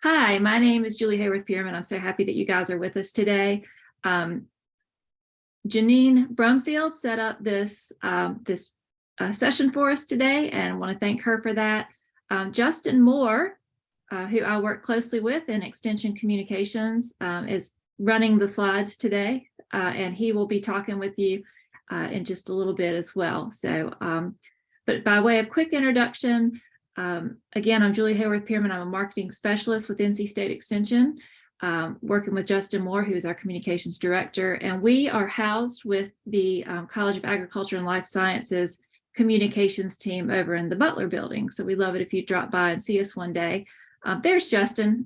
Hi, my name is Julie Hayworth-Perman. I'm so happy that you guys are with us today. Janine Brumfield set up this session for us today, and I want to thank her for that. Justin Moore, who I work closely with in Extension Communications, is running the slides today, and he will be talking with you in just a little bit as well. So, but by way of quick introduction, again, I'm Julie Hayworth-Perman. I'm a marketing specialist with NC State Extension, working with Justin Moore, who's our communications director. And we are housed with the College of Agriculture and Life Sciences communications team over in the Butler building. So we love it if you drop by and see us one day. There's Justin.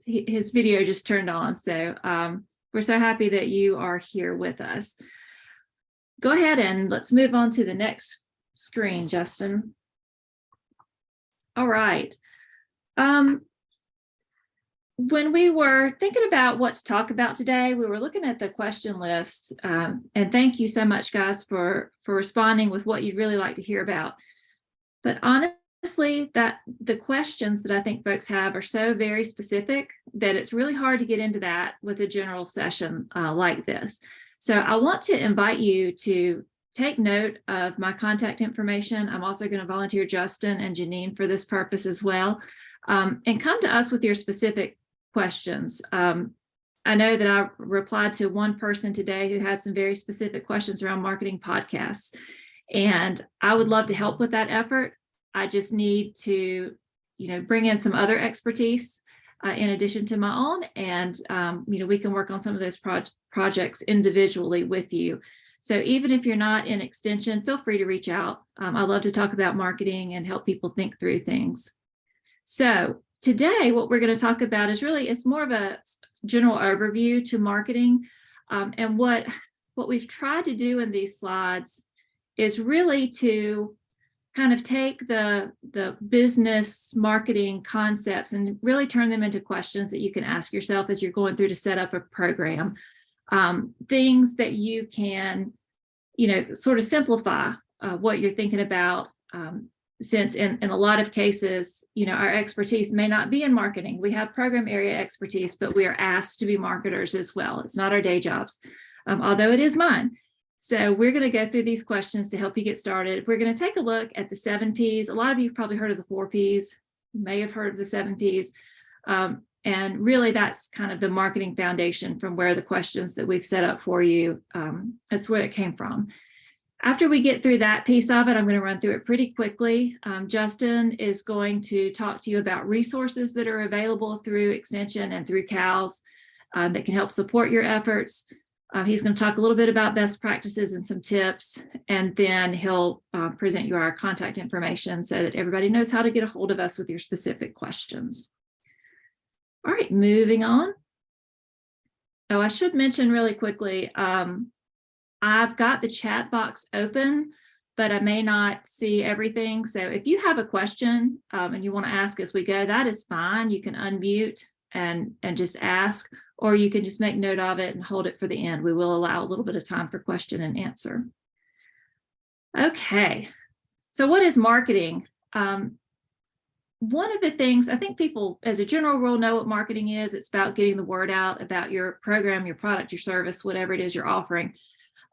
His video just turned on. So we're so happy that you are here with us. Go ahead and let's move on to the next screen, Justin. All right. When we were thinking about what to talk about today, we were looking at the question list, and thank you so much, guys, for responding with what you'd really like to hear about. But honestly, that the questions that I think folks have are so very specific that it's really hard to get into that with a general session like this. So I want to invite you to take note of my contact information. I'm also going to volunteer Justin and Janine for this purpose as well, and come to us with your specific questions. I know that I replied to one person today who had some very specific questions around marketing podcasts, and I would love to help with that effort. I just need to, bring in some other expertise in addition to my own, and we can work on some of those projects individually with you. So even if you're not in Extension, feel free to reach out. I love to talk about marketing and help people think through things. So today, what we're going to talk about is it's more of a general overview to marketing. And what we've tried to do in these slides is really to kind of take the business marketing concepts and really turn them into questions that you can ask yourself as you're going through to set up a program. Things that you can, sort of simplify what you're thinking about, since in a lot of cases, our expertise may not be in marketing. We have program area expertise, but we are asked to be marketers as well. It's not our day jobs, although it is mine. So we're going to go through these questions to help you get started. We're going to take a look at the 7 Ps. A lot of you have probably heard of the 4 Ps, may have heard of the 7 Ps. And really, that's kind of the marketing foundation from where the questions that we've set up for you, that's where it came from. After we get through that piece of it, I'm going to run through it pretty quickly. Justin is going to talk to you about resources that are available through Extension and through CALS that can help support your efforts. He's going to talk a little bit about best practices and some tips, and then he'll present you our contact information so that everybody knows how to get a hold of us with your specific questions. All right, moving on. Oh, I should mention really quickly, I've got the chat box open, but I may not see everything. So if you have a question and you want to ask as we go, that is fine. You can unmute and just ask, or you can just make note of it and hold it for the end. We will allow a little bit of time for question and answer. Okay, so what is marketing? One of the things I think people as a general rule know what marketing is. It's about getting the word out about your program, your product, your service, whatever it is you're offering.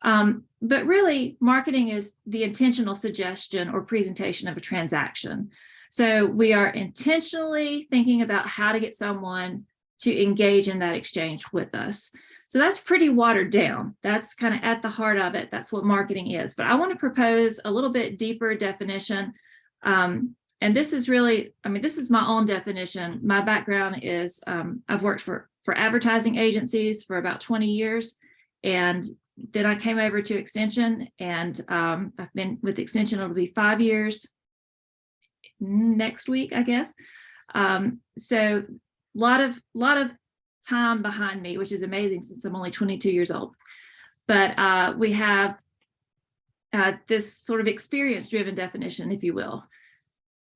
But really, marketing is the intentional suggestion or presentation of a transaction. So we are intentionally thinking about how to get someone to engage in that exchange with us. So that's pretty watered down. That's kind of at the heart of it. That's what marketing is. But I want to propose a little bit deeper definition. And this is really, this is my own definition. My background is I've worked for advertising agencies for about 20 years. And then I came over to Extension, and I've been with Extension, it'll be 5 years next week, I guess. So a lot of time behind me, which is amazing since I'm only 22 years old. But we have this sort of experience-driven definition, if you will.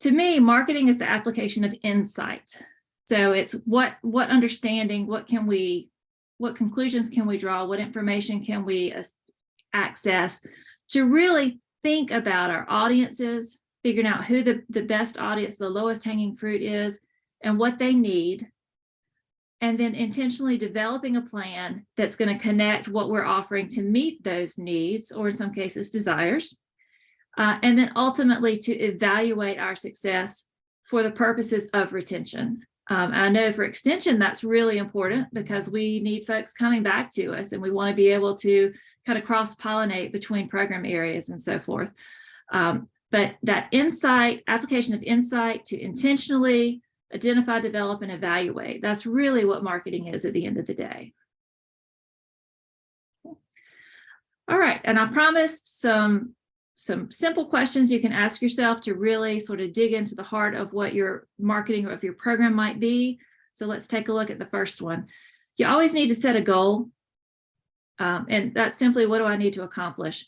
To me, marketing is the application of insight. So it's what understanding, what conclusions can we draw, what information can we access to really think about our audiences, figuring out who the best audience, the lowest hanging fruit is, and what they need, and then intentionally developing a plan that's going to connect what we're offering to meet those needs, or in some cases, desires. And then ultimately to evaluate our success for the purposes of retention. I know for extension, that's really important because we need folks coming back to us, and we want to be able to kind of cross-pollinate between program areas and so forth. But that insight, application of insight to intentionally identify, develop, and evaluate, that's really what marketing is at the end of the day. All right, and I promised some simple questions you can ask yourself to really sort of dig into the heart of what your marketing of your program might be. So let's take a look at the first one. You always need to set a goal. And that's simply, what do I need to accomplish?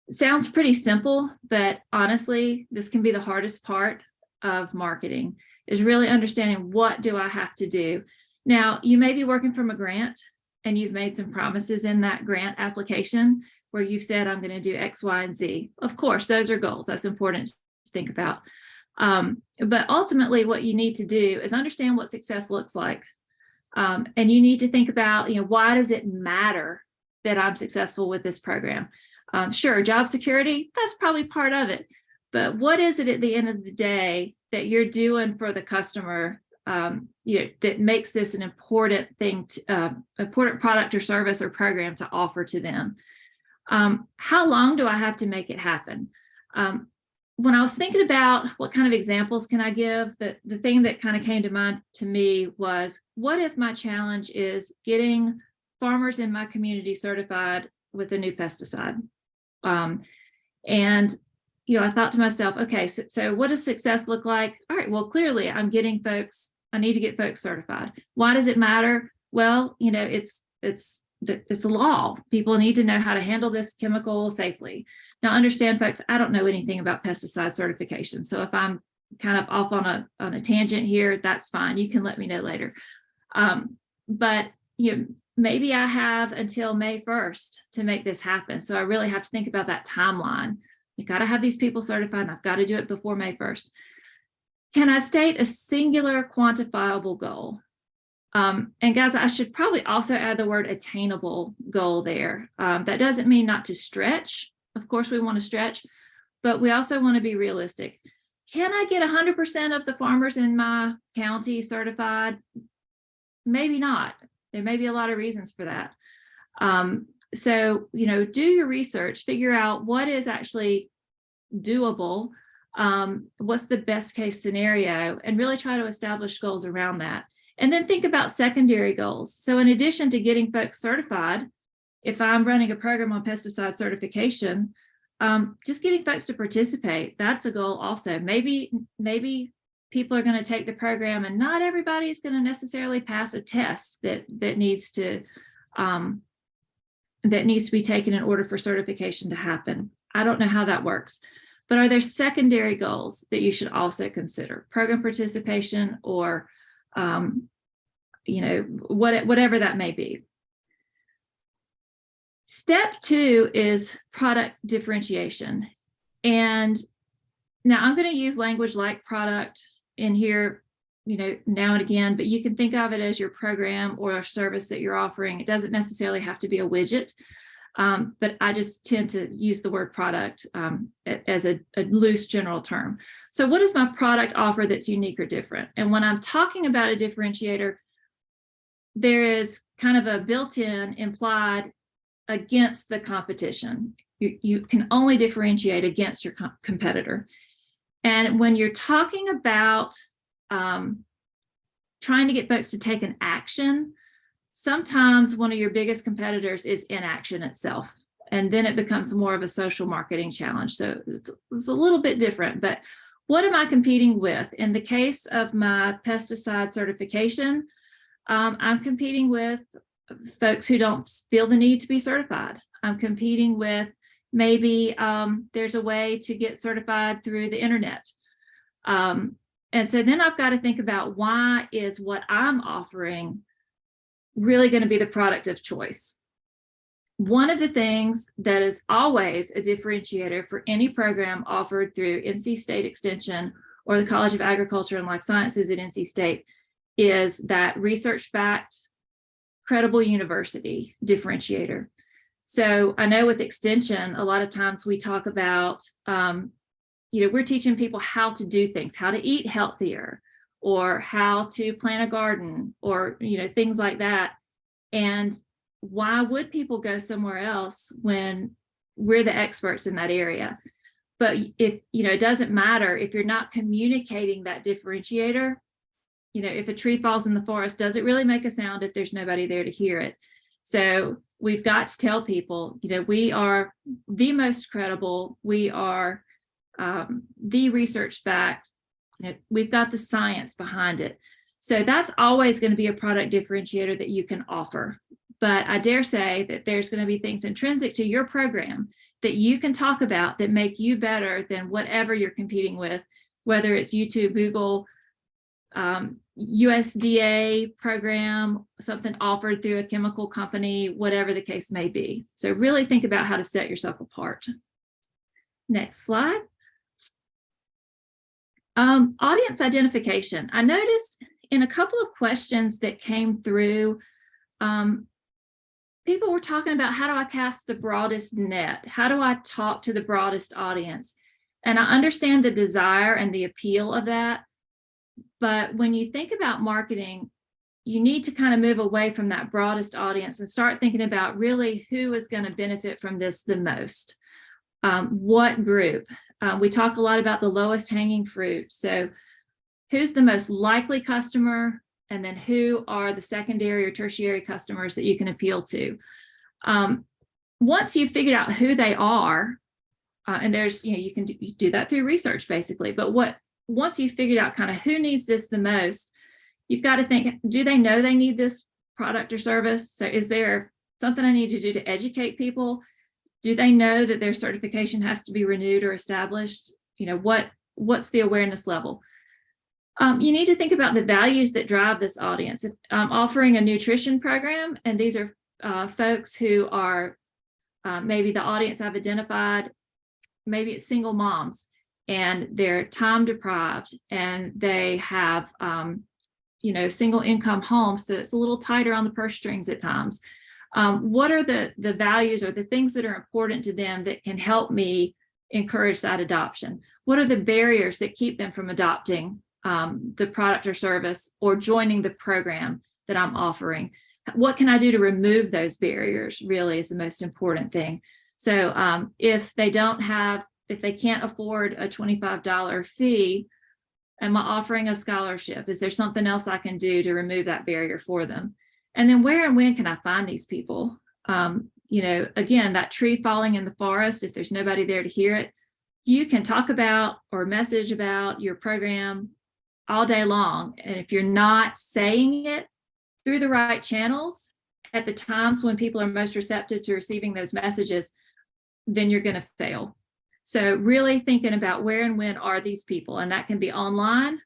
It sounds pretty simple, but honestly, this can be the hardest part of marketing, is really understanding, what do I have to do? Now, you may be working from a grant and you've made some promises in that grant application where you've said, I'm going to do X, Y, and Z. Of course, those are goals. That's important to think about. But ultimately, what you need to do is understand what success looks like. And you need to think about, why does it matter that I'm successful with this program? Sure, job security, that's probably part of it. But what is it at the end of the day that you're doing for the customer, that makes this an important thing, important product or service or program to offer to them? How long do I have to make it happen? When I was thinking about what kind of examples can I give, the thing that kind of came to mind to me was, what if my challenge is getting farmers in my community certified with a new pesticide? And I thought to myself, okay, so what does success look like? All right, well, clearly I need to get folks certified. Why does it matter? Well, it's a law. People need to know how to handle this chemical safely. Now, understand, folks, I don't know anything about pesticide certification. So if I'm kind of off on a tangent here, that's fine. You can let me know later. But maybe I have until May 1st to make this happen. So I really have to think about that timeline. You got to have these people certified, and I've got to do it before May 1st. Can I state a singular quantifiable goal? And guys, I should probably also add the word attainable goal there. That doesn't mean not to stretch. Of course, we want to stretch, but we also want to be realistic. Can I get 100% of the farmers in my county certified? Maybe not. There may be a lot of reasons for that. So, do your research, figure out what is actually doable, what's the best case scenario, and really try to establish goals around that. And then think about secondary goals. So in addition to getting folks certified, if I'm running a program on pesticide certification, just getting folks to participate, that's a goal also. Maybe people are going to take the program, and not everybody's going to necessarily pass a test that needs to be taken in order for certification to happen. I don't know how that works. But are there secondary goals that you should also consider? Program participation, or whatever that may be. Step 2 is product differentiation. And now I'm going to use language like product in here, now and again, but you can think of it as your program or a service that you're offering. It doesn't necessarily have to be a widget. But I just tend to use the word product as a loose general term. So what does my product offer that's unique or different? And when I'm talking about a differentiator, there is kind of a built-in implied against the competition. You can only differentiate against your competitor. And when you're talking about trying to get folks to take an action, sometimes one of your biggest competitors is inaction itself, and then it becomes more of a social marketing challenge. So it's a little bit different, but what am I competing with? In the case of my pesticide certification, I'm competing with folks who don't feel the need to be certified. I'm competing with maybe there's a way to get certified through the internet. And so then I've got to think about, why is what I'm offering really going to be the product of choice? One of the things that is always a differentiator for any program offered through NC State Extension or the College of Agriculture and Life Sciences at NC State is that research-backed, credible university differentiator. So I know with Extension, a lot of times we talk about, we're teaching people how to do things, how to eat healthier, or how to plant a garden, or, things like that. And why would people go somewhere else when we're the experts in that area? But if, it doesn't matter if you're not communicating that differentiator. If a tree falls in the forest, does it really make a sound if there's nobody there to hear it? So we've got to tell people, we are the most credible. We are the research-backed. We've got the science behind it. So that's always going to be a product differentiator that you can offer. But I dare say that there's going to be things intrinsic to your program that you can talk about that make you better than whatever you're competing with, whether it's YouTube, Google, USDA program, something offered through a chemical company, whatever the case may be. So really think about how to set yourself apart. Next slide. Audience identification. I noticed in a couple of questions that came through, people were talking about, how do I cast the broadest net? How do I talk to the broadest audience? And I understand the desire and the appeal of that. But when you think about marketing, you need to kind of move away from that broadest audience and start thinking about really who is going to benefit from this the most. What group? We talk a lot about the lowest hanging fruit. So who's the most likely customer? And then who are the secondary or tertiary customers that you can appeal to? Once you've figured out who they are, and there's, you can do that through research basically, but once you've figured out kind of who needs this the most, you've got to think, do they know they need this product or service? So is there something I need to do to educate people? Do they know that their certification has to be renewed or established? What's the awareness level? You need to think about the values that drive this audience. If I'm offering a nutrition program, and these are folks who are maybe the audience I've identified, maybe it's single moms, and they're time deprived, and they have single income homes, so it's a little tighter on the purse strings at times. What are the values or the things that are important to them that can help me encourage that adoption? What are the barriers that keep them from adopting the product or service or joining the program that I'm offering? What can I do to remove those barriers really is the most important thing. So if they can't afford a $25 fee, am I offering a scholarship? Is there something else I can do to remove that barrier for them? And then where and when can I find these people? Again, that tree falling in the forest, if there's nobody there to hear it, you can talk about or message about your program all day long. And if you're not saying it through the right channels at the times when people are most receptive to receiving those messages, then you're going to fail. So really thinking about where and when are these people, and that can be online.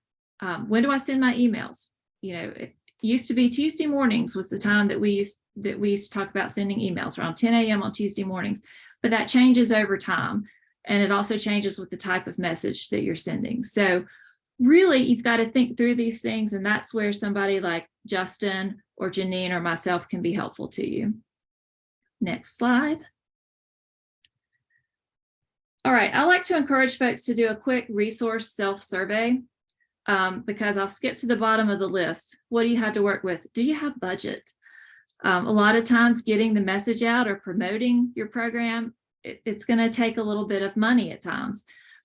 When do I send my emails? It used to be Tuesday mornings was the time that we used to talk about sending emails, around 10 a.m. on Tuesday mornings, but that changes over time. And it also changes with the type of message that you're sending. So really, you've got to think through these things, and that's where somebody like Justin or Janine or myself can be helpful to you. Next slide. All right, I like to encourage folks to do a quick resource self-survey because I'll skip to the bottom of the list. What do you have to work with? Do you have budget? A lot of times getting the message out or promoting your program, it's going to take a little bit of money at times.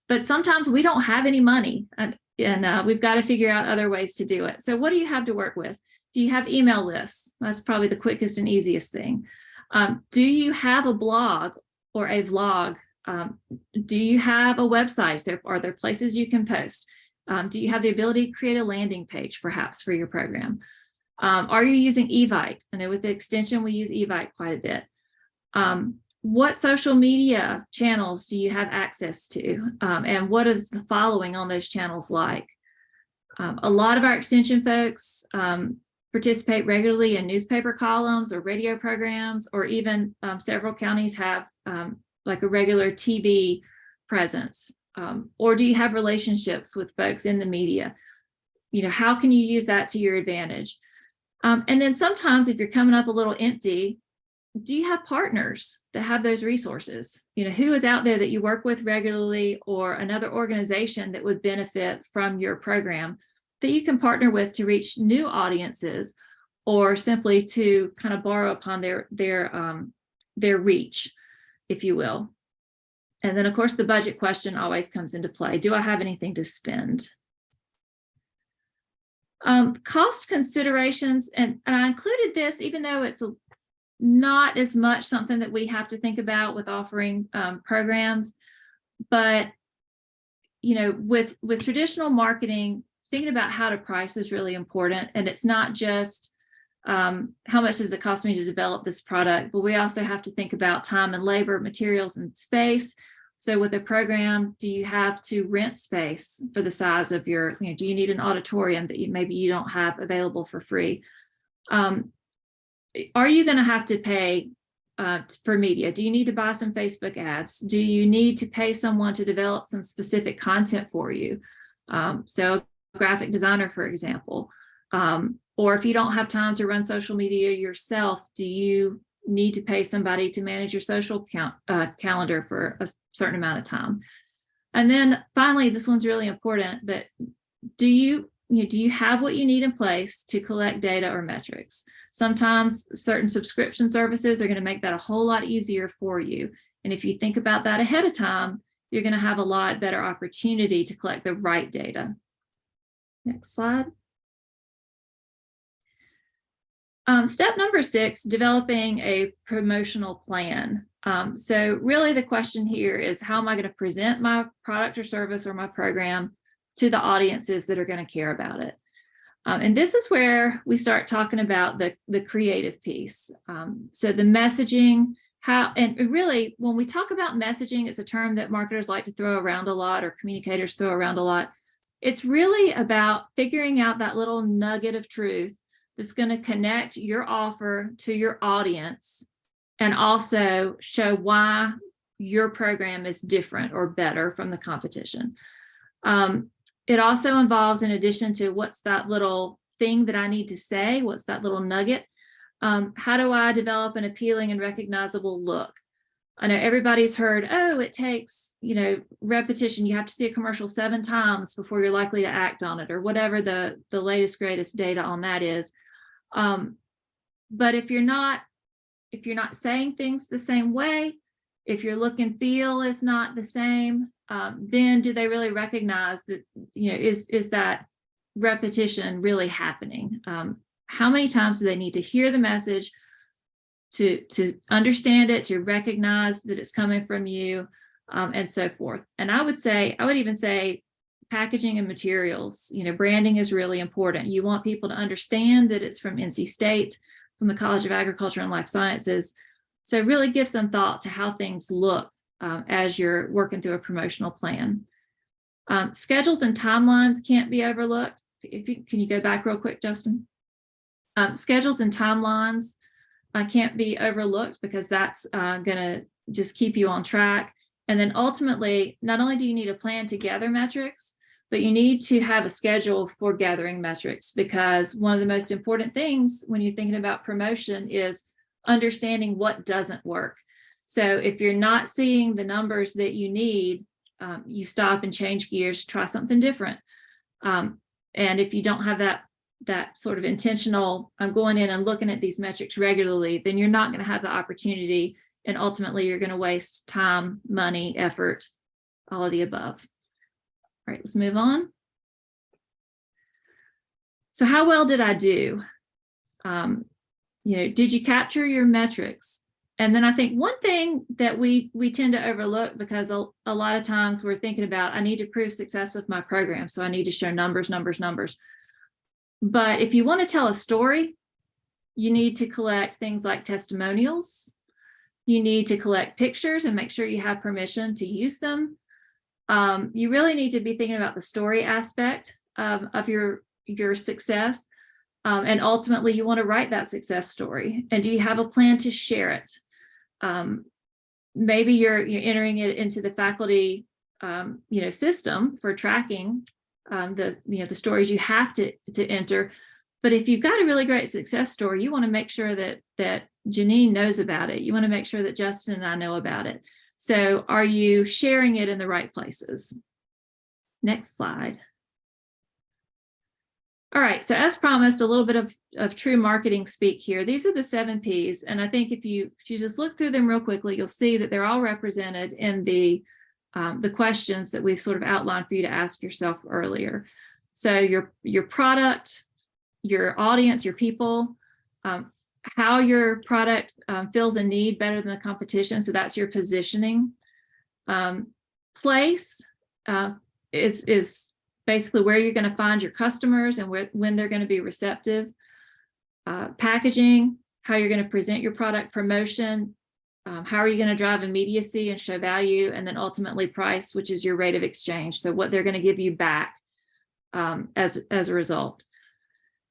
But sometimes we don't have any money, and we've got to figure out other ways to do it. So what do you have to work with? Do you have email lists? That's probably the quickest and easiest thing. Do you have a blog or a vlog? Do you have a website? So are there places you can post? Do you have the ability to create a landing page perhaps for your program? Are you using Evite? I know with the extension, we use Evite quite a bit. What social media channels do you have access to? And what is the following on those channels like? A lot of our extension folks participate regularly in newspaper columns or radio programs, or even several counties have like a regular TV presence. Or do you have relationships with folks in the media? how can you use that to your advantage? And then sometimes if you're coming up a little empty, do you have partners that have those resources? Who is out there that you work with regularly, or another organization that would benefit from your program that you can partner with to reach new audiences, or simply to kind of borrow upon their reach, if you will. And then, of course, the budget question always comes into play. Do I have anything to spend? Cost considerations, and I included this, even though it's not as much something that we have to think about with offering programs, but with traditional marketing, thinking about how to price is really important. And it's not just how much does it cost me to develop this product, but we also have to think about time and labor, materials and space. So with a program, do you have to rent space for the size of your, do you need an auditorium that maybe you don't have available for free? Are you going to have to pay for media? Do you need to buy some Facebook ads? Do you need to pay someone to develop some specific content for you? So a graphic designer, for example. Or if you don't have time to run social media yourself, do you need to pay somebody to manage your social calendar for a certain amount of time? And then finally, this one's really important, but do you have what you need in place to collect data or metrics? Sometimes certain subscription services are going to make that a whole lot easier for you. And if you think about that ahead of time, you're going to have a lot better opportunity to collect the right data. Next slide. Step number 6, developing a promotional plan. So really the question here is, how am I going to present my product or service or my program to the audiences that are going to care about it? And this is where we start talking about the creative piece. So the messaging, and really when we talk about messaging, it's a term that marketers like to throw around a lot, or communicators throw around a lot. It's really about figuring out that little nugget of truth that's going to connect your offer to your audience, and also show why your program is different or better from the competition. It also involves, in addition to what's that little thing that I need to say, what's that little nugget, how do I develop an appealing and recognizable look? I know everybody's heard, oh, it takes, repetition. You have to see a commercial 7 times before you're likely to act on it, or whatever the latest, greatest data on that is. But if you're not saying things the same way, if your look and feel is not the same, then do they really recognize that, is that repetition really happening? How many times do they need to hear the message to understand it, to recognize that it's coming from you, and so forth? And I would even say packaging and materials, branding is really important. You want people to understand that it's from NC State, from the College of Agriculture and Life Sciences. So really give some thought to how things look as you're working through a promotional plan. Schedules and timelines can't be overlooked. Can you go back real quick, Justin? Schedules and timelines can't be overlooked, because that's going to just keep you on track. And then ultimately, not only do you need a plan to gather metrics, but you need to have a schedule for gathering metrics, because one of the most important things when you're thinking about promotion is understanding what doesn't work. So if you're not seeing the numbers that you need, you stop and change gears, try something different. And if you don't have that sort of intentional, I'm going in and looking at these metrics regularly, then you're not going to have the opportunity, and ultimately you're going to waste time, money, effort, all of the above. All right, let's move on. So how well did I do? Did you capture your metrics? And then I think one thing that we tend to overlook, because a lot of times we're thinking about, I need to prove success with my program, so I need to show numbers. But if you want to tell a story, you need to collect things like testimonials. You need to collect pictures and make sure you have permission to use them. You really need to be thinking about the story aspect of your success. And ultimately, you want to write that success story. And do you have a plan to share it? Maybe you're entering it into the faculty system for tracking the stories you have to enter. But if you've got a really great success story, you want to make sure that Janine knows about it. You want to make sure that Justin and I know about it. So are you sharing it in the right places? Next slide. All right, so as promised, a little bit of true marketing speak here. These are the 7 Ps, and I think if you just look through them real quickly, you'll see that they're all represented in the questions that we've sort of outlined for you to ask yourself earlier. So your product, your audience, your people, how your product fills a need better than the competition. So that's your positioning. Place is basically where you're going to find your customers and when they're going to be receptive. Packaging, how you're going to present your product. Promotion, how are you going to drive immediacy and show value? And then ultimately price, which is your rate of exchange. So what they're going to give you back as a result.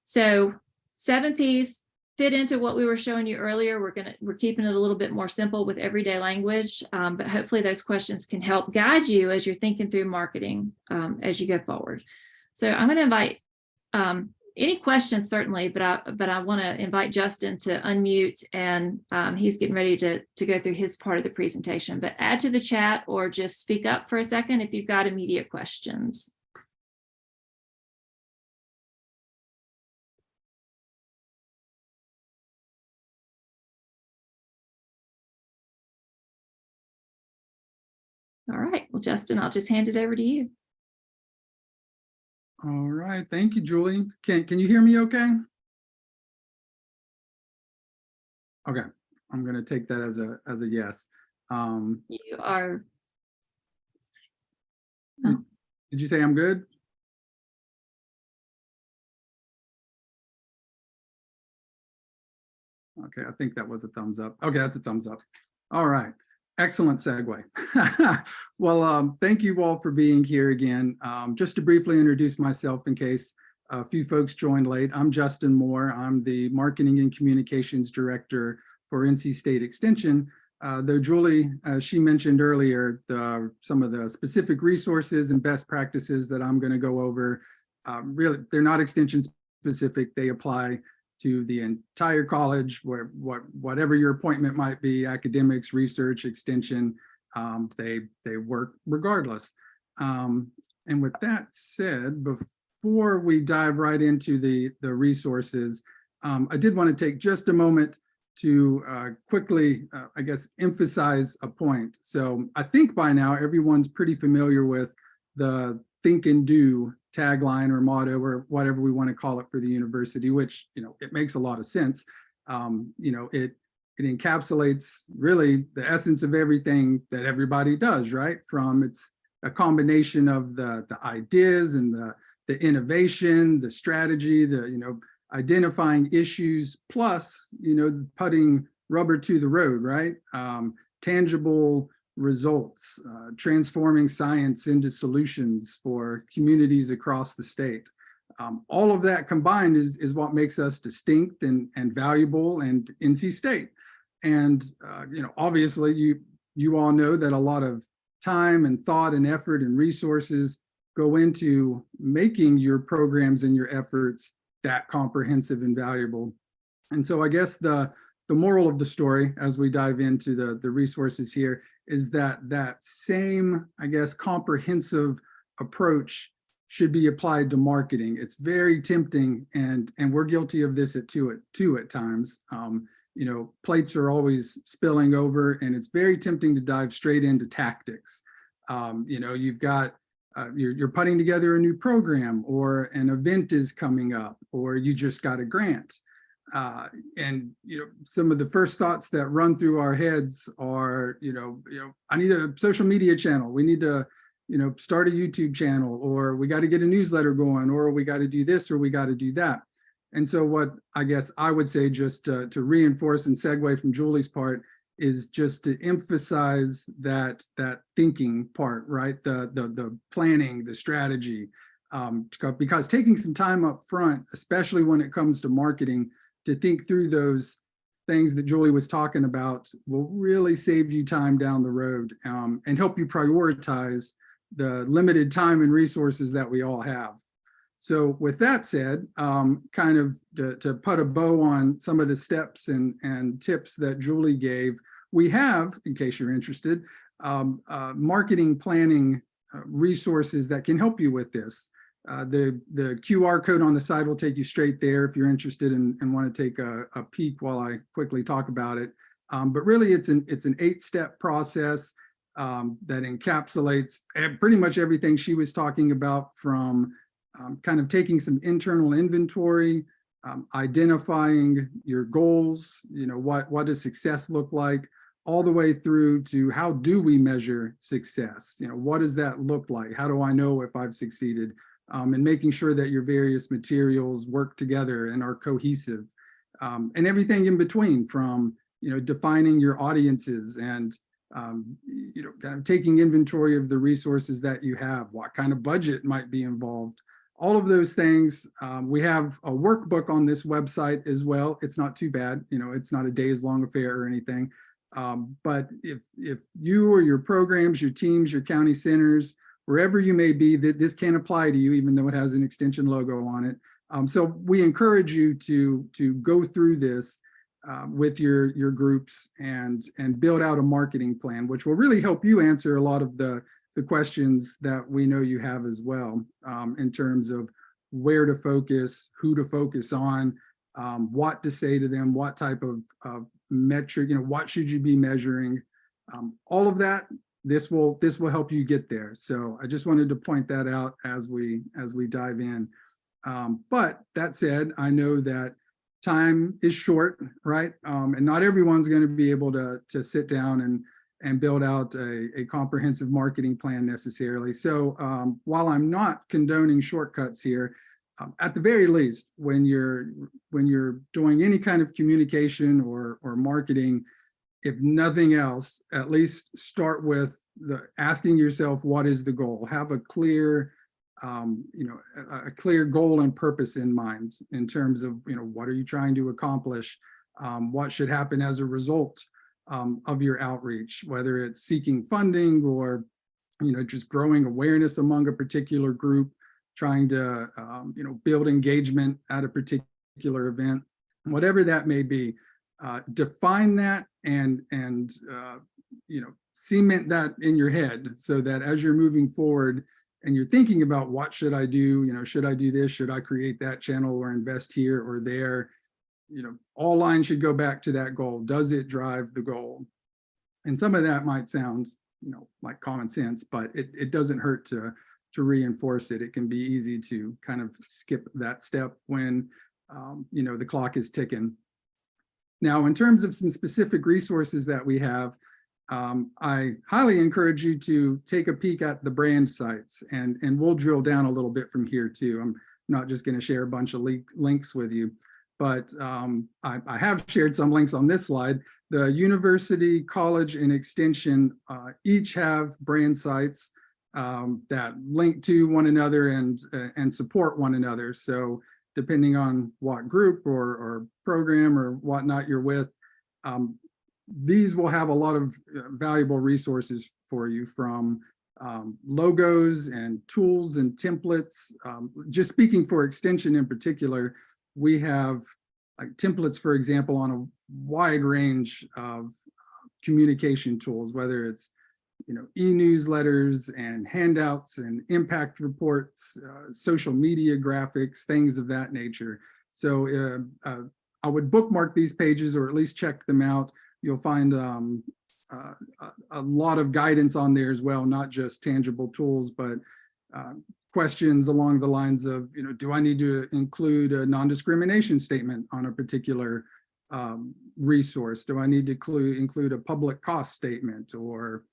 So 7 Ps fit into what we were showing you earlier. We're keeping it a little bit more simple with everyday language, but hopefully those questions can help guide you as you're thinking through marketing as you go forward. So I'm going to invite any questions, certainly, but I want to invite Justin to unmute, and he's getting ready to go through his part of the presentation. But add to the chat or just speak up for a second if you've got immediate questions. All right, well, Justin, I'll just hand it over to you. All right, thank you, Julie. Can you hear me okay? Okay, I'm going to take that as a yes. You are. Did you say I'm good? Okay, I think that was a thumbs up. Okay, that's a thumbs up. All right. Excellent segue. Well, thank you all for being here again. Just to briefly introduce myself in case a few folks joined late, I'm Justin Moore. I'm the Marketing and Communications Director for NC State Extension. Though Julie, she mentioned earlier, some of the specific resources and best practices that I'm going to go over, really, they're not extension specific. They apply to the entire college, whatever your appointment might be, academics, research, extension, they work regardless. And with that said, before we dive right into the resources, I did want to take just a moment to quickly, I guess, emphasize a point. So I think by now everyone's pretty familiar with the think and do tagline or motto or whatever we want to call it for the university, which, it makes a lot of sense. It encapsulates really the essence of everything that everybody does, right? From it's a combination of the ideas and the innovation, the strategy, identifying issues, plus, putting rubber to the road, right? Tangible results, transforming science into solutions for communities across the state. All of that combined is what makes us distinct and valuable and NC State. And, obviously you all know that a lot of time and thought and effort and resources go into making your programs and your efforts that comprehensive and valuable. And so I guess the moral of the story as we dive into the resources here is that same, I guess, comprehensive approach should be applied to marketing. It's very tempting, and we're guilty of this at times. Plates are always spilling over, and it's very tempting to dive straight into tactics. You've got you're putting together a new program, or an event is coming up, or you just got a grant. And some of the first thoughts that run through our heads are, I need a social media channel. We need to, start a YouTube channel, or we got to get a newsletter going, or we got to do this, or we got to do that. And so what I guess I would say, just to reinforce and segue from Julie's part, is just to emphasize that thinking part, right? The planning, the strategy, because taking some time up front, especially when it comes to marketing, to think through those things that Julie was talking about will really save you time down the road, and help you prioritize limited time and resources that we all have. So with that said, kind of to put a bow on some of the steps and tips that Julie gave, we have, in case you're interested, marketing planning resources that can help you with this. The QR code on the side will take you straight there if you're interested and want to take a peek while I quickly talk about it. But really, it's an 8-step process that encapsulates pretty much everything she was talking about, from kind of taking some internal inventory, identifying your goals, what does success look like, all the way through to how do we measure success? What does that look like? How do I know if I've succeeded? And making sure that your various materials work together and are cohesive, and everything in between, from defining your audiences and kind of taking inventory of the resources that you have, what kind of budget might be involved, all of those things. We have a workbook on this website as well. It's not too bad, it's not a days-long affair or anything. But if you or your programs, your teams, your county centers, wherever you may be, that this can apply to you, even though it has an extension logo on it. So we encourage you to go through this with your groups and build out a marketing plan, which will really help you answer a lot of the questions that we know you have as well, in terms of where to focus, who to focus on, what to say to them, what type of metric, what should you be measuring, all of that. This will help you get there. So I just wanted to point that out as we dive in. But that said, I know that time is short, right? And not everyone's going to be able to sit down and build out a comprehensive marketing plan necessarily. So while I'm not condoning shortcuts here, at the very least, when you're doing any kind of communication or marketing, if nothing else, at least start with asking yourself, what is the goal? Have a clear, a clear goal and purpose in mind, in terms of, what are you trying to accomplish? What should happen as a result of your outreach, whether it's seeking funding or, just growing awareness among a particular group, trying to, build engagement at a particular event, whatever that may be. Define that and cement that in your head, so that as you're moving forward and you're thinking about what should I do, should I do this, should I create that channel or invest here or there, all lines should go back to that goal. Does it drive the goal? And some of that might sound, like common sense, but it doesn't hurt to reinforce it. It can be easy to kind of skip that step when, the clock is ticking. Now, in terms of some specific resources that we have, I highly encourage you to take a peek at the brand sites, and we'll drill down a little bit from here too. I'm not just going to share a bunch of links with you, but I have shared some links on this slide. The university, college, and extension each have brand sites that link to one another and support one another. So depending on what group or program or whatnot you're with, these will have a lot of valuable resources for you, from logos and tools and templates. Just speaking for extension in particular, we have like templates, for example, on a wide range of communication tools, whether it's e-newsletters and handouts and impact reports, social media graphics, things of that nature. So I would bookmark these pages, or at least check them out. You'll find a lot of guidance on there as well, not just tangible tools, but questions along the lines of, do I need to include a non-discrimination statement on a particular resource? Do I need to include a public cost statement, or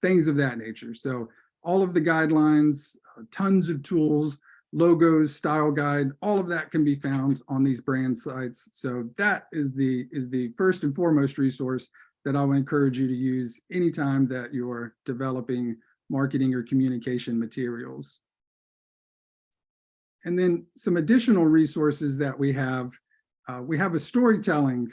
things of that nature? So all of the guidelines, tons of tools, logos, style guide, all of that can be found on these brand sites. So that is the first and foremost resource that I would encourage you to use anytime that you're developing marketing or communication materials. And then some additional resources that we have a storytelling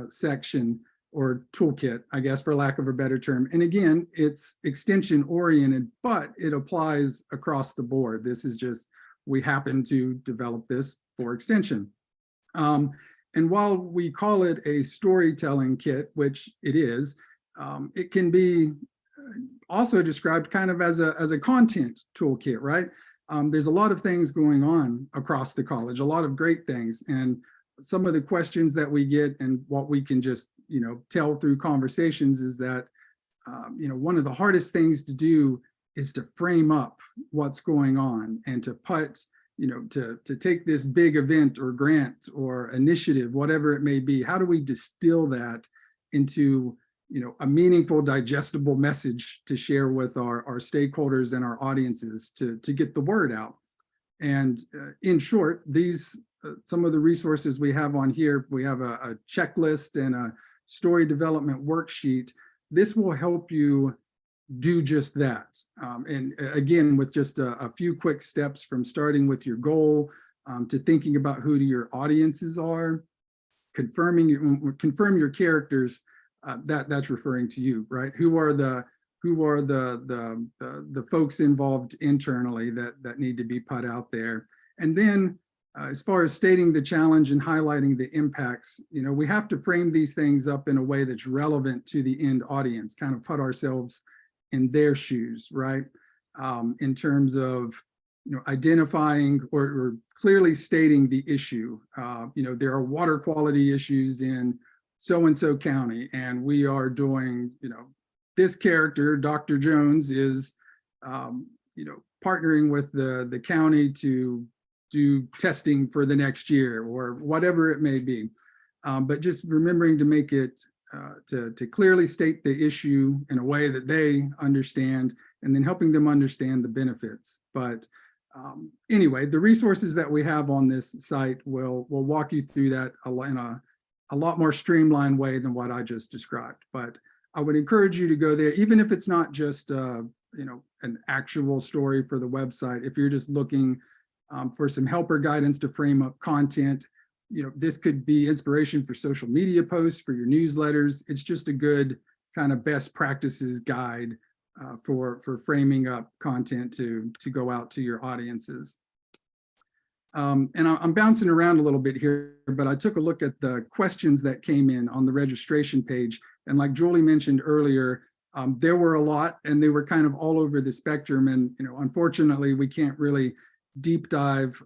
section or toolkit, I guess, for lack of a better term. And again, it's extension oriented, but it applies across the board. This is just, we happen to develop this for extension. And while we call it a storytelling kit, which it is, it can be also described kind of as a content toolkit, right? There's a lot of things going on across the college, a lot of great things. And some of the questions that we get and what we can just, tell through conversations is that, one of the hardest things to do is to frame up what's going on and to put, to take this big event or grant or initiative, whatever it may be. How do we distill that into, a meaningful, digestible message to share with our stakeholders and our audiences to get the word out? And in short, these some of the resources we have on here, we have a checklist and a story development worksheet. This will help you do just that. And again, with just a few quick steps from starting with your goal to thinking about who your audiences are, confirm your characters. That's referring to you, right? Who are the folks involved internally that need to be put out there? And then as far as stating the challenge and highlighting the impacts, we have to frame these things up in a way that's relevant to the end audience, kind of put ourselves in their shoes, right? In terms of, identifying or clearly stating the issue. There are water quality issues in so-and-so county, and we are doing, this character, Dr. Jones, is, partnering with the county to do testing for the next year or whatever it may be. But just remembering to make it, to clearly state the issue in a way that they understand, and then helping them understand the benefits. But anyway, the resources that we have on this site will walk you through that in a lot more streamlined way than what I just described. But I would encourage you to go there, even if it's not just an actual story for the website. If you're just looking for some helper guidance to frame up content, this could be inspiration for social media posts, for your newsletters. It's just a good kind of best practices guide for framing up content to go out to your audiences. And I'm bouncing around a little bit here, but I took a look at the questions that came in on the registration page. And like Julie mentioned earlier, there were a lot, and they were kind of all over the spectrum. And unfortunately, we can't really deep dive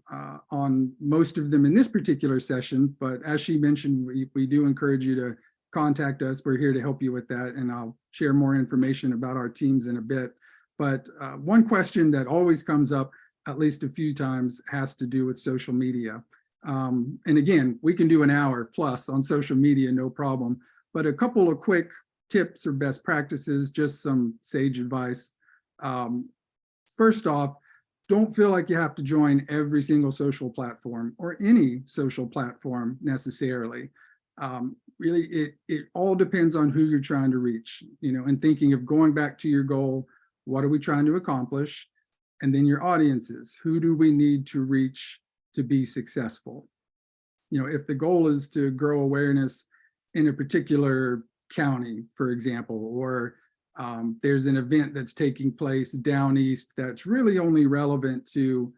on most of them in this particular session. But as she mentioned, we do encourage you to contact us. We're here to help you with that. And I'll share more information about our teams in a bit. But one question that always comes up at least a few times has to do with social media. And again, we can do an hour plus on social media, no problem. But a couple of quick tips or best practices, just some sage advice. First off, don't feel like you have to join every single social platform or any social platform necessarily. Really, it all depends on who you're trying to reach, and thinking of going back to your goal. What are we trying to accomplish? And then your audiences, who do we need to reach to be successful? If the goal is to grow awareness in a particular county, for example, or there's an event that's taking place down east that's really only relevant to,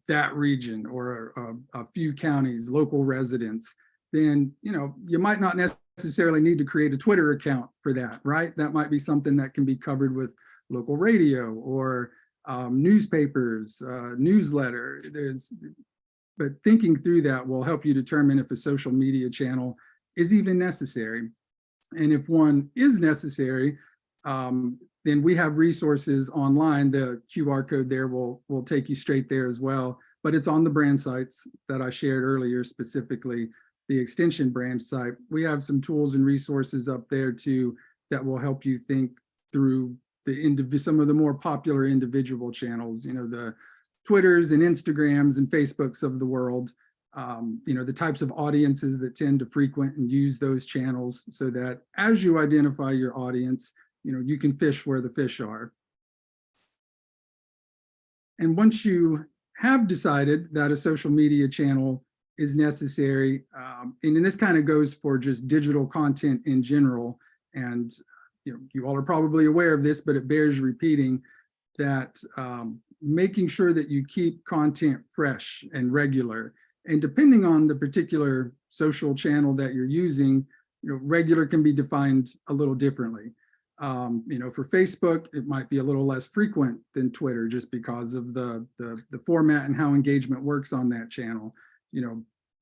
that region or a few counties, local residents, then, you might not necessarily need to create a Twitter account for that, right? That might be something that can be covered with local radio or newspapers, newsletter. But thinking through that will help you determine if a social media channel is even necessary. And if one is necessary, then we have resources online. The QR code there will take you straight there as well. But it's on the brand sites that I shared earlier, specifically the extension brand site. We have some tools and resources up there too that will help you think through some of the more popular individual channels, the Twitters and Instagrams and Facebooks of the world, the types of audiences that tend to frequent and use those channels, so that as you identify your audience, you can fish where the fish are. And once you have decided that a social media channel is necessary. And this kind of goes for just digital content in general. And you all are probably aware of this, but it bears repeating that making sure that you keep content fresh and regular. And depending on the particular social channel that you're using, regular can be defined a little differently. For Facebook, it might be a little less frequent than Twitter just because of the format and how engagement works on that channel.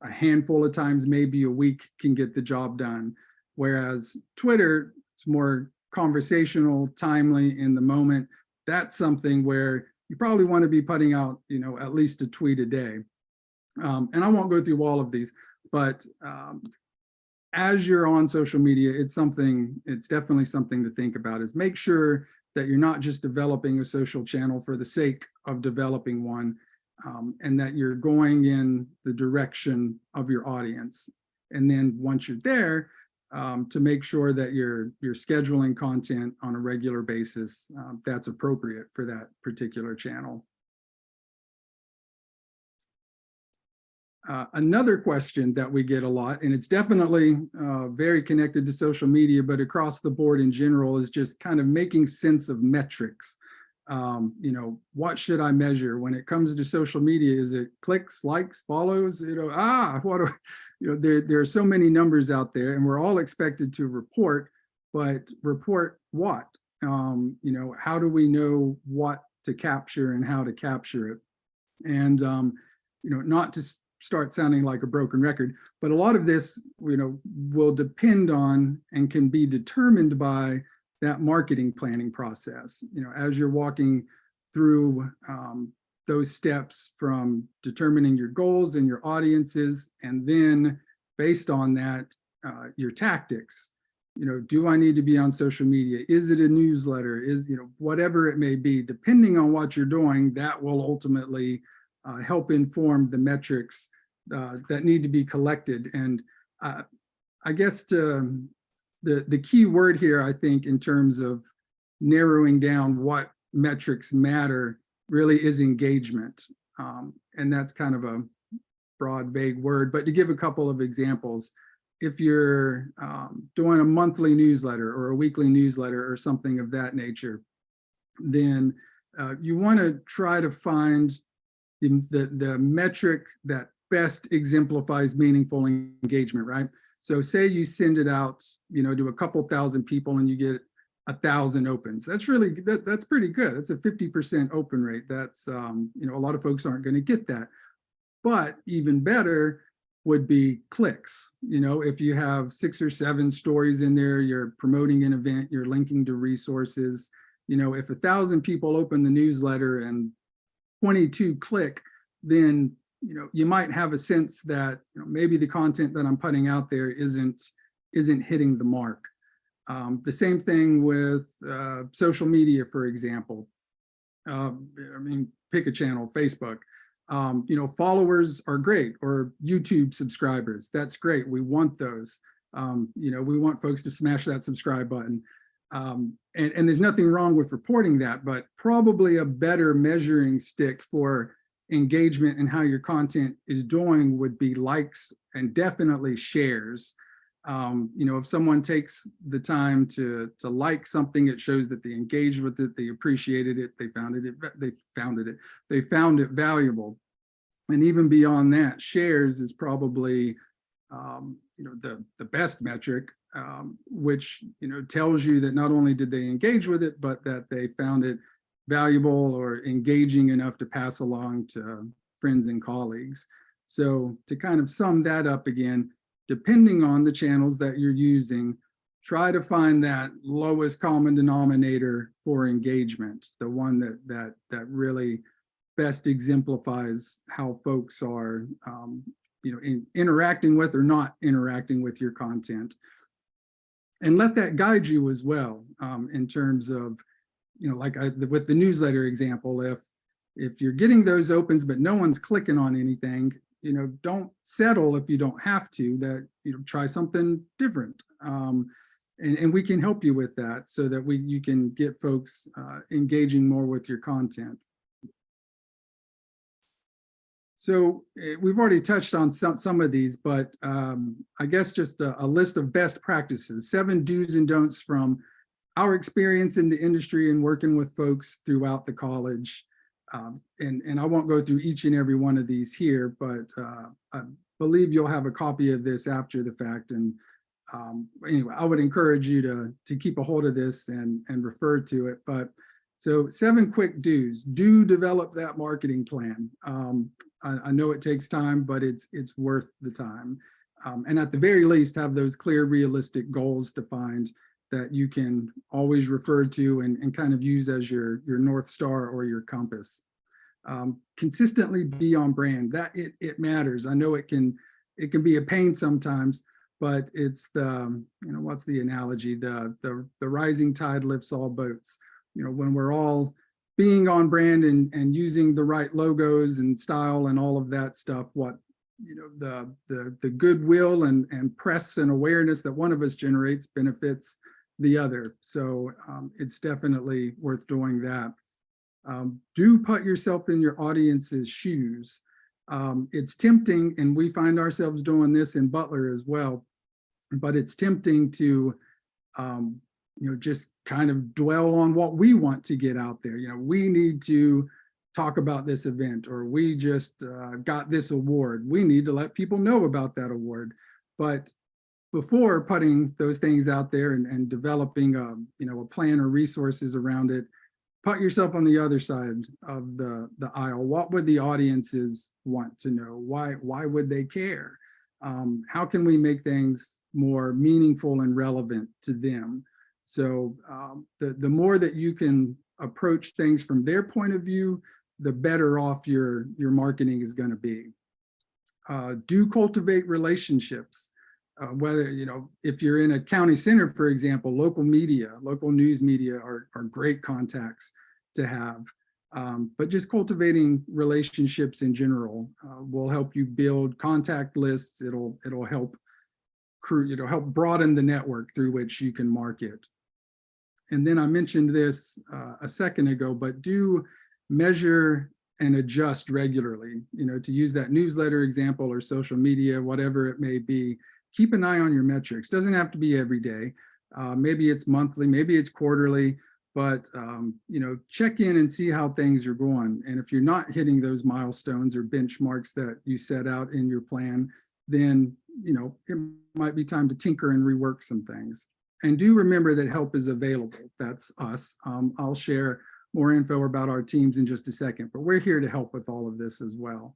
A handful of times, maybe a week can get the job done. Whereas Twitter, it's more conversational, timely, in the moment. That's something where you probably want to be putting out, at least a tweet a day. And I won't go through all of these, but as you're on social media, it's definitely something to think about, is make sure that you're not just developing a social channel for the sake of developing one, and that you're going in the direction of your audience. And then once you're there, to make sure that you're scheduling content on a regular basis that's appropriate for that particular channel. Another question that we get a lot, and it's definitely very connected to social media, but across the board in general, is just kind of making sense of metrics. What should I measure when it comes to social media? Is it clicks, likes, follows? There are so many numbers out there, and we're all expected to report, but report what? How do we know what to capture and how to capture it? And not to start sounding like a broken record, but a lot of this, will depend on and can be determined by that marketing planning process. As you're walking through those steps from determining your goals and your audiences, and then based on that, your tactics. Do I need to be on social media? Is it a newsletter? Is, whatever it may be, depending on what you're doing, that will ultimately help inform the metrics that need to be collected. And I guess the key word here, I think, in terms of narrowing down what metrics matter, really is engagement. And that's kind of a broad, vague word, but to give a couple of examples, if you're doing a monthly newsletter or a weekly newsletter or something of that nature, then you want to try to find the metric that best exemplifies meaningful engagement, right? So say you send it out, to a couple thousand people and you get 1,000 opens. That's pretty good. That's a 50% open rate. That's, a lot of folks aren't going to get that. But even better would be clicks. If you have 6 or 7 stories in there, you're promoting an event, you're linking to resources. If 1,000 people open the newsletter and 22 click, then you might have a sense that maybe the content that I'm putting out there isn't hitting the mark. The same thing with social media, for example. Pick a channel, Facebook. Followers are great, or YouTube subscribers. That's great. We want those. We want folks to smash that subscribe button. And there's nothing wrong with reporting that, but probably a better measuring stick for engagement and how your content is doing would be likes and definitely shares. If someone takes the time to like something, it shows that they engaged with it, they appreciated it, they found it valuable. And even beyond that, shares is probably the best metric, which tells you that not only did they engage with it, but that they found it valuable or engaging enough to pass along to friends and colleagues. So to kind of sum that up again, depending on the channels that you're using, try to find that lowest common denominator for engagement, the one that really best exemplifies how folks are interacting with or not interacting with your content. And let that guide you as well, in terms of, with the newsletter example, if you're getting those opens but no one's clicking on anything, don't settle if you don't have to, that try something different. And we can help you with that so that you can get folks engaging more with your content. So we've already touched on some of these, but I guess just a list of best practices, 7 do's and don'ts from our experience in the industry and working with folks throughout the college. And I won't go through each and every one of these here, but I believe you'll have a copy of this after the fact. And anyway, I would encourage you to keep a hold of this and refer to it. But so 7 quick do's. Do develop that marketing plan. I know it takes time, but it's worth the time. And at the very least, have those clear, realistic goals defined that you can always refer to and kind of use as your North Star or your compass. Consistently be on brand. That it matters. I know it can be a pain sometimes, but it's the, what's the analogy? The rising tide lifts all boats. When we're all being on brand and using the right logos and style and all of that stuff, the goodwill and press and awareness that one of us generates benefits the other. So it's definitely worth doing that. Do put yourself in your audience's shoes. It's tempting, and we find ourselves doing this in Butler as well, but it's tempting to just kind of dwell on what we want to get out there. We need to talk about this event, or we just got this award. We need to let people know about that award. But before putting those things out there and developing a plan or resources around it, put yourself on the other side of the aisle. What would the audiences want to know? Why would they care? How can we make things more meaningful and relevant to them? So the more that you can approach things from their point of view, the better off your marketing is going to be. Do cultivate relationships. Whether, if you're in a county center, for example, local media, local news media are great contacts to have. But just cultivating relationships in general will help you build contact lists. It'll help broaden the network through which you can market. And then I mentioned this a second ago, but do measure and adjust regularly. To use that newsletter example or social media, whatever it may be. Keep an eye on your metrics. Doesn't have to be every day. Maybe it's monthly, maybe it's quarterly, but check in and see how things are going. And if you're not hitting those milestones or benchmarks that you set out in your plan, then it might be time to tinker and rework some things. And do remember that help is available. That's us. I'll share more info about our teams in just a second, but we're here to help with all of this as well.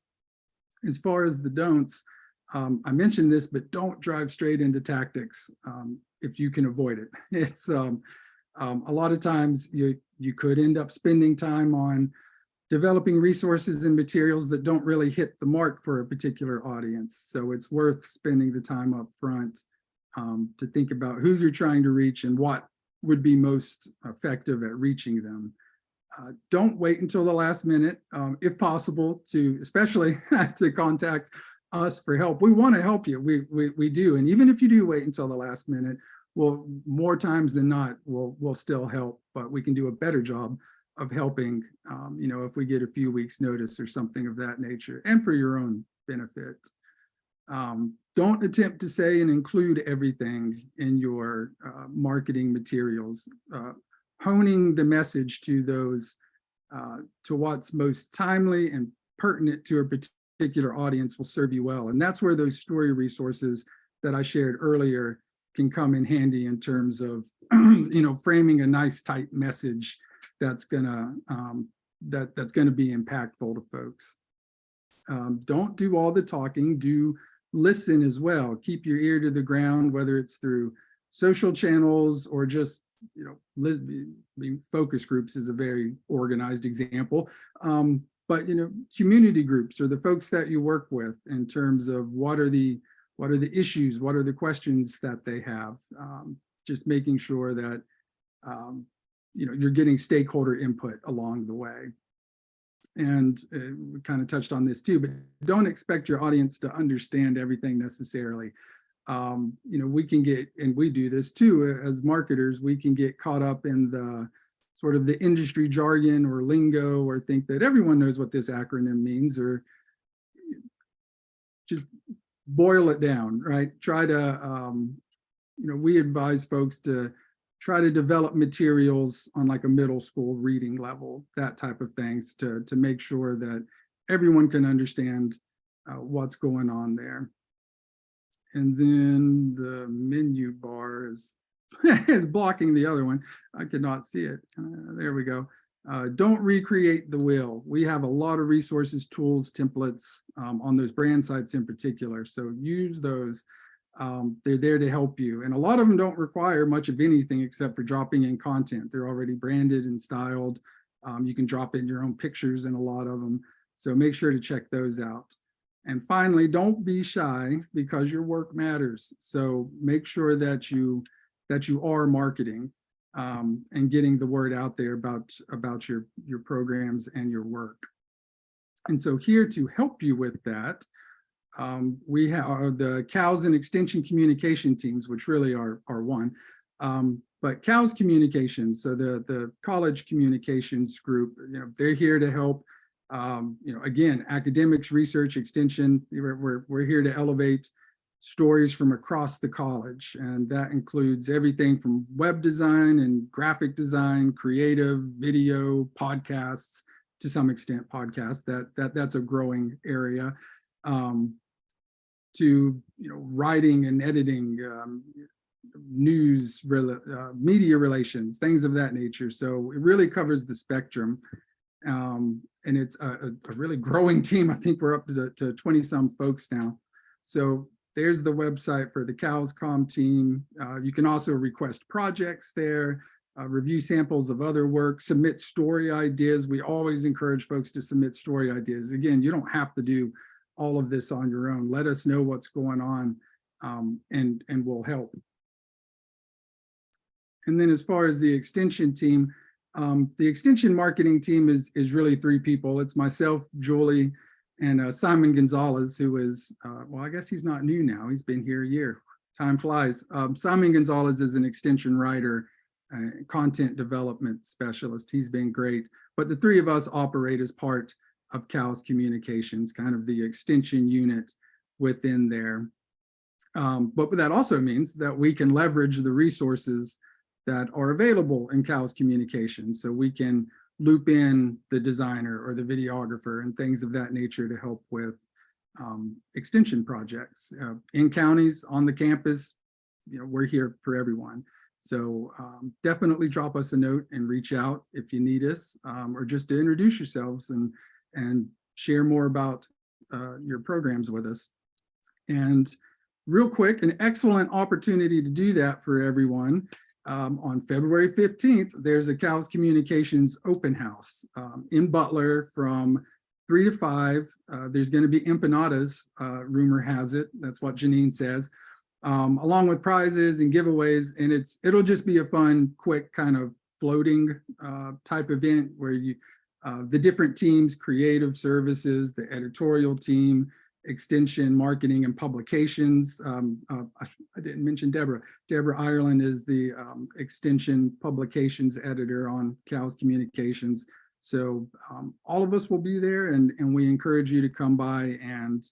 As far as the don'ts, I mentioned this, but don't drive straight into tactics if you can avoid it. It's a lot of times you could end up spending time on developing resources and materials that don't really hit the mark for a particular audience. So it's worth spending the time up front to think about who you're trying to reach and what would be most effective at reaching them. Don't wait until the last minute, if possible, especially to contact us for help. We want to help you. We do. And even if you do wait until the last minute, well, more times than not, we'll still help, but we can do a better job of helping, if we get a few weeks notice or something of that nature, and for your own benefit. Don't attempt to say and include everything in your marketing materials. Honing the message to those, to what's most timely and pertinent to a particular audience will serve you well. And that's where those story resources that I shared earlier can come in handy in terms of, framing a nice tight message that's gonna be impactful to folks. Don't do all the talking, do listen as well. Keep your ear to the ground, whether it's through social channels or just, focus groups is a very organized example. But community groups or the folks that you work with in terms of what are the issues, what are the questions that they have, just making sure that you're getting stakeholder input along the way. And we kind of touched on this too, but don't expect your audience to understand everything necessarily. We can get, and we do this too as marketers, we can get caught up in the sort of the industry jargon or lingo, or think that everyone knows what this acronym means, or just boil it down, right? Try to, we advise folks to try to develop materials on like a middle school reading level, that type of things to make sure that everyone can understand what's going on there. And then the menu bar is, is blocking the other one. I could not see it. There we go. Don't recreate the wheel. We have a lot of resources, tools, templates on those brand sites in particular. So use those. They're there to help you. And a lot of them don't require much of anything except for dropping in content. They're already branded and styled. You can drop in your own pictures in a lot of them. So make sure to check those out. And finally, don't be shy because your work matters. So make sure that you are marketing and getting the word out there about your programs and your work. And so here to help you with that, we have the CALS and extension communication teams, which really are one. But CALS communications, so the college communications group, they're here to help. Again, academics, research, extension, we're here to elevate stories from across the college. And that includes everything from web design and graphic design, creative, video, podcasts, to some extent podcasts, that's a growing area, to writing and editing, news, media relations, things of that nature. So it really covers the spectrum. And it's a really growing team. I think we're up to 20 some folks now. So there's the website for the CALS Comm team. You can also request projects there, review samples of other work, submit story ideas. We always encourage folks to submit story ideas. Again, you don't have to do all of this on your own. Let us know what's going on and we'll help. And then as far as the extension team, the extension marketing team is really 3 people. It's myself, Julie, and Simon Gonzalez, who is, well, I guess he's not new now. He's been here a year. Time flies. Simon Gonzalez is an extension writer, content development specialist. He's been great. But the 3 of us operate as part of CALS Communications, kind of the extension unit within there. But that also means that we can leverage the resources that are available in CALS Communications. So we can loop in the designer or the videographer and things of that nature to help with extension projects. In counties, on the campus, we're here for everyone. So definitely drop us a note and reach out if you need us, or just to introduce yourselves and share more about your programs with us. And real quick, an excellent opportunity to do that for everyone. On February 15th, there's a CALS Communications open house in Butler from 3 to 5. There's going to be empanadas, rumor has it. That's what Janine says, along with prizes and giveaways. And it'll just be a fun, quick kind of floating type event where the different teams, creative services, the editorial team, extension, marketing, and publications. I didn't mention Deborah. Deborah Ireland is the extension publications editor on CALS Communications. So all of us will be there, and we encourage you to come by and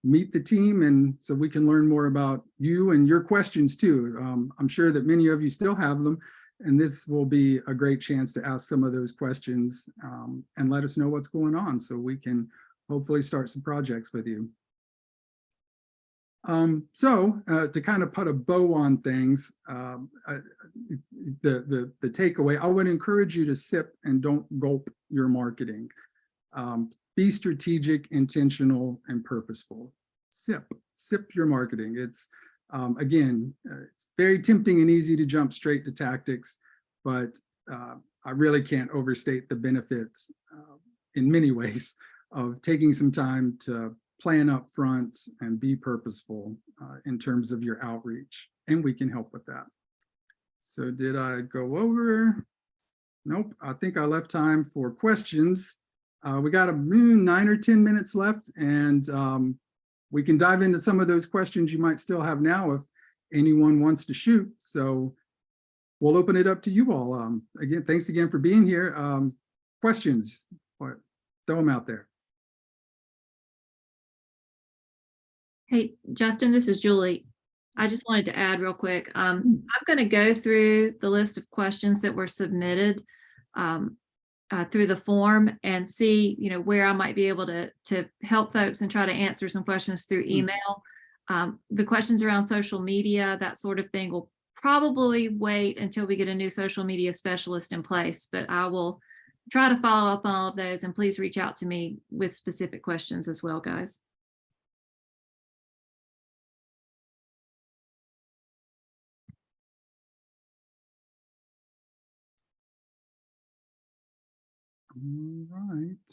meet the team, and so we can learn more about you and your questions too. I'm sure that many of you still have them, and this will be a great chance to ask some of those questions and let us know what's going on so we can hopefully start some projects with you. To kind of put a bow on things, the takeaway, I would encourage you to sip and don't gulp your marketing. Be strategic, intentional, and purposeful. Sip your marketing. It's again, it's very tempting and easy to jump straight to tactics, but I really can't overstate the benefits in many ways of taking some time to plan up front and be purposeful in terms of your outreach, and we can help with that. So did I go over? Nope, I think I left time for questions. We got 9 or 10 minutes left, and we can dive into some of those questions you might still have now if anyone wants to shoot. So we'll open it up to you all. Again, thanks again for being here. Questions, throw them out there. Hey, Justin, this is Julie. I just wanted to add real quick. I'm going to go through the list of questions that were submitted um, through the form and see, where I might be able to help folks and try to answer some questions through email. The questions around social media, that sort of thing, will probably wait until we get a new social media specialist in place, but I will try to follow up on all of those, and please reach out to me with specific questions as well, guys. All right.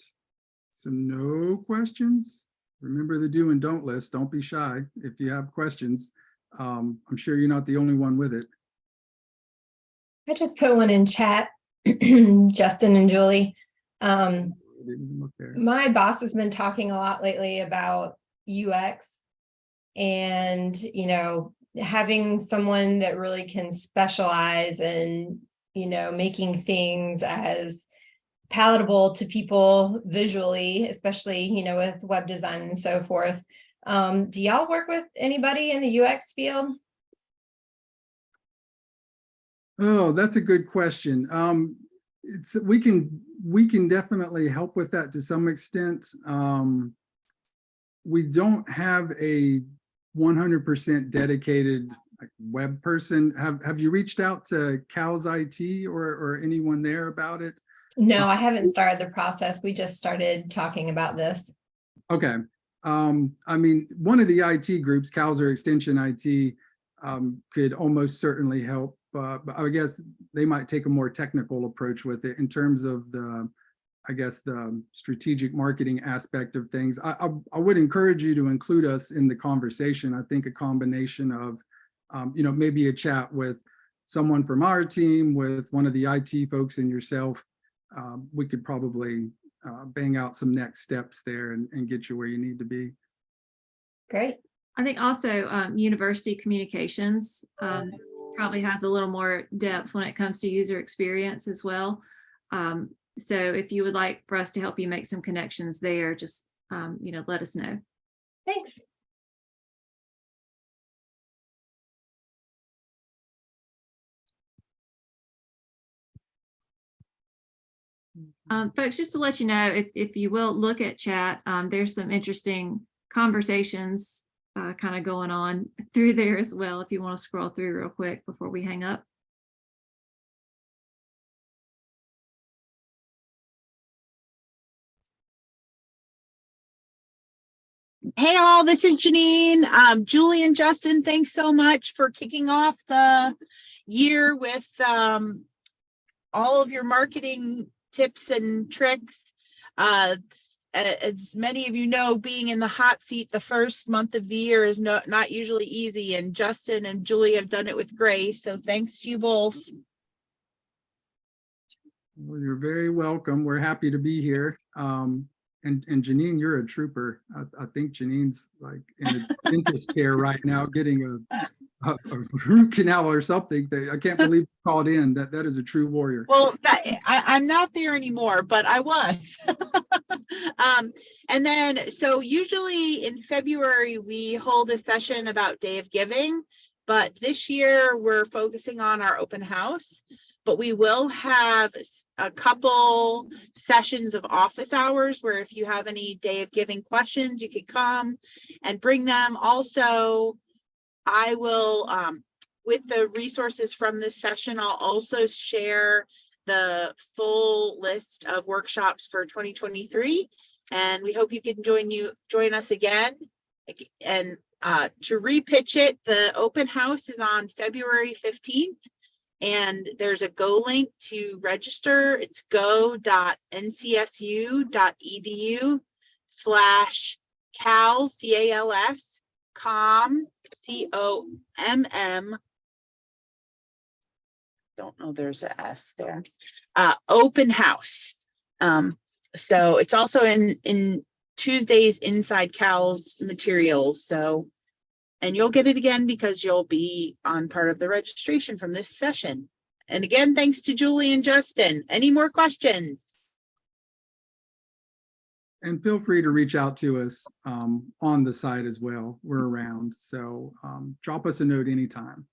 So no questions. Remember the do and don't list. Don't be shy if you have questions. I'm sure you're not the only one with it. I just put one in chat, Justin and Julie. My boss has been talking a lot lately about UX and, having someone that really can specialize in, making things as palatable to people visually, especially, with web design and so forth. Do y'all work with anybody in the UX field? Oh, that's a good question. We can definitely help with that to some extent. We don't have a 100% dedicated web person. Have you reached out to CALS IT or anyone there about it? No, I haven't started the process. We just started talking about this. Okay. I mean, one of the IT groups, CALS or Extension IT, could almost certainly help. But I guess they might take a more technical approach with it in terms of the strategic marketing aspect of things. I would encourage you to include us in the conversation. I think a combination of, maybe a chat with someone from our team, with one of the IT folks and yourself, we could probably bang out some next steps there and get you where you need to be. Great. I think also university communications probably has a little more depth when it comes to user experience as well. So if you would like for us to help you make some connections there, just, let us know. Thanks. Folks, just to let you know, if you will look at chat, there's some interesting conversations kind of going on through there as well, if you want to scroll through real quick before we hang up. Hey all, this is Janine. Julie and Justin, thanks so much for kicking off the year with all of your marketing tips and tricks. As many of you know, being in the hot seat the first month of the year is not usually easy, and Justin and Julie have done it with grace, so thanks to you both. Well, you're very welcome. We're happy to be here. And Janine, you're a trooper. I think Janine's like in a dentist chair right now, getting a root canal or something. I can't believe you called in. That is a true warrior. Well, I'm not there anymore, but I was. And then, so usually in February, we hold a session about Day of Giving, but this year we're focusing on our open house. But we will have a couple sessions of office hours where if you have any Day of Giving questions, you could come and bring them. Also, I will, with the resources from this session, I'll also share the full list of workshops for 2023. And we hope you can join us again. And to repitch it, the open house is on February 15th. And there's a Go link to register. It's go.ncsu.edu/CALS, C-A-L-S, Comm, C-O-M-M. Don't know, there's an S there. Open house. So it's also in Tuesday's Inside CALS materials. So, and you'll get it again because you'll be on part of the registration from this session. And again, thanks to Julie and Justin. Any more questions? and feel free to reach out to us on the site as well. We're around, so drop us a note anytime.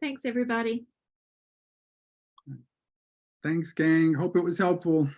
Thanks, everybody. Thanks, gang. Hope it was helpful.